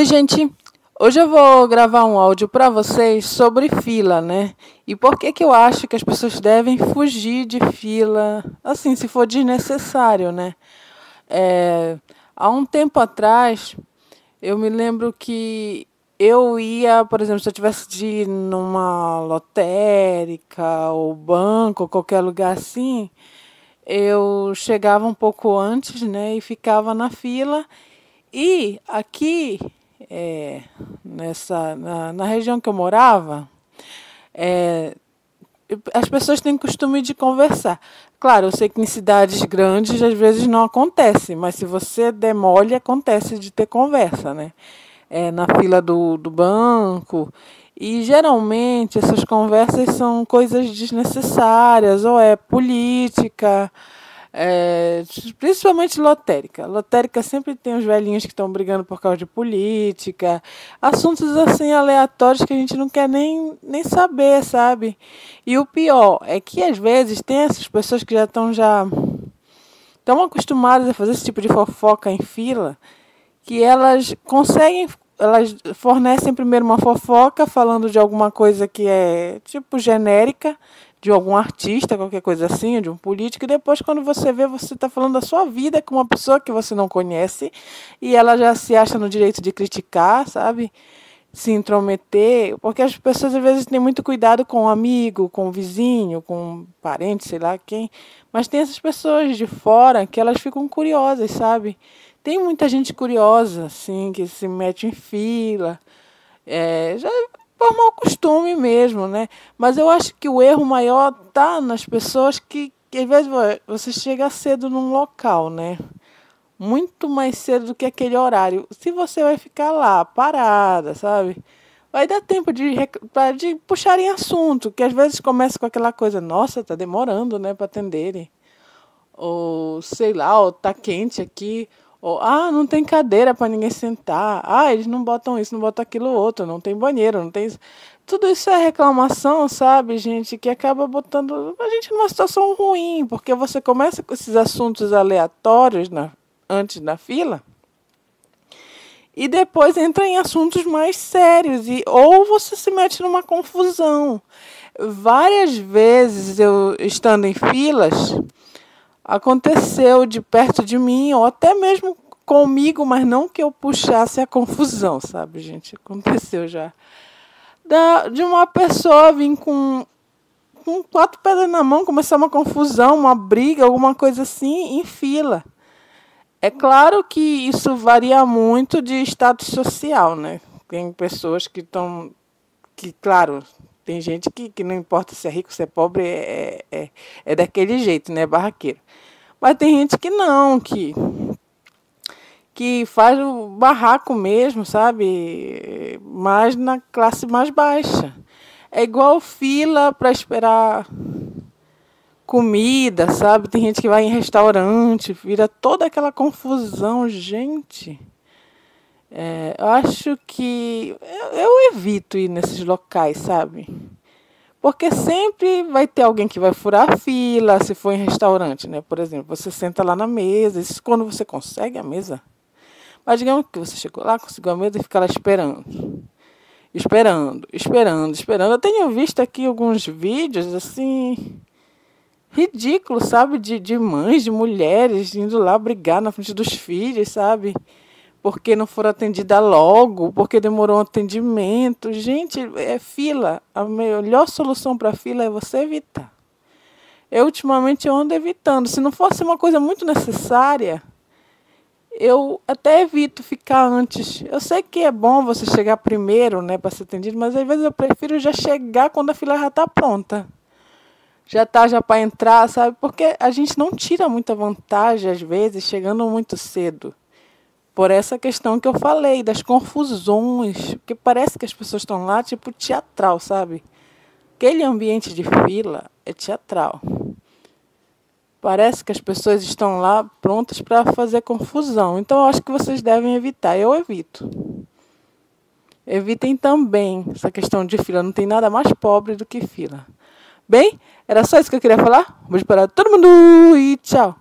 Oi, gente. Hoje eu vou gravar um áudio para vocês sobre fila, né? E por que que eu acho que as pessoas devem fugir de fila, assim, se for desnecessário, né? Há um tempo atrás, eu me lembro que eu ia, por exemplo, se eu tivesse de ir numa lotérica ou banco, ou qualquer lugar assim, eu chegava um pouco antes, né, e ficava na fila. E aqui, na região que eu morava, é, as pessoas têm costume de conversar. Claro, eu sei que em cidades grandes às vezes não acontece, mas se você der mole, acontece de ter conversa, né? Na fila do banco. E geralmente essas conversas são coisas desnecessárias, ou é política, é, principalmente lotérica. Lotérica sempre tem os velhinhos que estão brigando por causa de política, assuntos assim aleatórios que a gente não quer nem saber, sabe? E o pior é que às vezes tem essas pessoas que já estão acostumadas a fazer esse tipo de fofoca em fila, que elas fornecem primeiro uma fofoca falando de alguma coisa que é tipo genérica, de algum artista, qualquer coisa assim, de um político, e depois quando você vê, você está falando da sua vida com uma pessoa que você não conhece, e ela já se acha no direito de criticar, sabe? Se intrometer, porque as pessoas às vezes têm muito cuidado com o amigo, com o vizinho, com o parente, sei lá quem, mas tem essas pessoas de fora que elas ficam curiosas, sabe? Tem muita gente curiosa, assim, que se mete em fila, já é por mau costume mesmo, né? Mas eu acho que o erro maior está nas pessoas que às vezes você chega cedo num local, né? Muito mais cedo do que aquele horário. Se você vai ficar lá, parada, sabe? Vai dar tempo de puxarem assunto, que às vezes começa com aquela coisa, nossa, tá demorando, né, para atenderem. Ou, sei lá, ou tá quente aqui. Ou, não tem cadeira para ninguém sentar. Eles não botam isso, não botam aquilo outro, não tem banheiro, não tem isso. Tudo isso é reclamação, sabe, gente, que acaba botando a gente numa situação ruim, porque você começa com esses assuntos aleatórios antes da fila e depois entra em assuntos mais sérios, ou você se mete numa confusão. Várias vezes eu, estando em filas, aconteceu de perto de mim, ou até mesmo comigo, mas não que eu puxasse a confusão, sabe, gente? Aconteceu já. De uma pessoa vir com quatro pedras na mão, começar uma confusão, uma briga, alguma coisa assim, em fila. É claro que isso varia muito de status social, né? Tem pessoas que estão... Claro, tem gente que não importa se é rico, se é pobre, é daquele jeito, né? Barraqueiro. Mas tem gente que não, que faz o barraco mesmo, sabe? Mas na classe mais baixa. É igual fila para esperar comida, sabe? Tem gente que vai em restaurante, vira toda aquela confusão, gente. Eu acho que eu evito ir nesses locais, sabe? Porque sempre vai ter alguém que vai furar a fila, se for em restaurante, né? Por exemplo, você senta lá na mesa, isso quando você consegue a mesa. Mas digamos que você chegou lá, conseguiu a mesa e fica lá esperando. Esperando. Eu tenho visto aqui alguns vídeos, assim, ridículos, sabe? De mães, de mulheres indo lá brigar na frente dos filhos, sabe? Porque não foram atendidas logo, porque demorou um atendimento. Gente, é fila. A melhor solução para fila é você evitar. Ultimamente eu ando evitando. Se não fosse uma coisa muito necessária, eu até evito ficar antes. Eu sei que é bom você chegar primeiro, né, para ser atendido, mas às vezes eu prefiro já chegar quando a fila já está pronta. Já para entrar, sabe? Porque a gente não tira muita vantagem, às vezes, chegando muito cedo. Por essa questão que eu falei, das confusões. Porque parece que as pessoas estão lá, tipo teatral, sabe? Aquele ambiente de fila é teatral. Parece que as pessoas estão lá prontas para fazer confusão. Então, eu acho que vocês devem evitar. Eu evito. Evitem também essa questão de fila. Não tem nada mais pobre do que fila. Bem, era só isso que eu queria falar. Um beijo para todo mundo e tchau.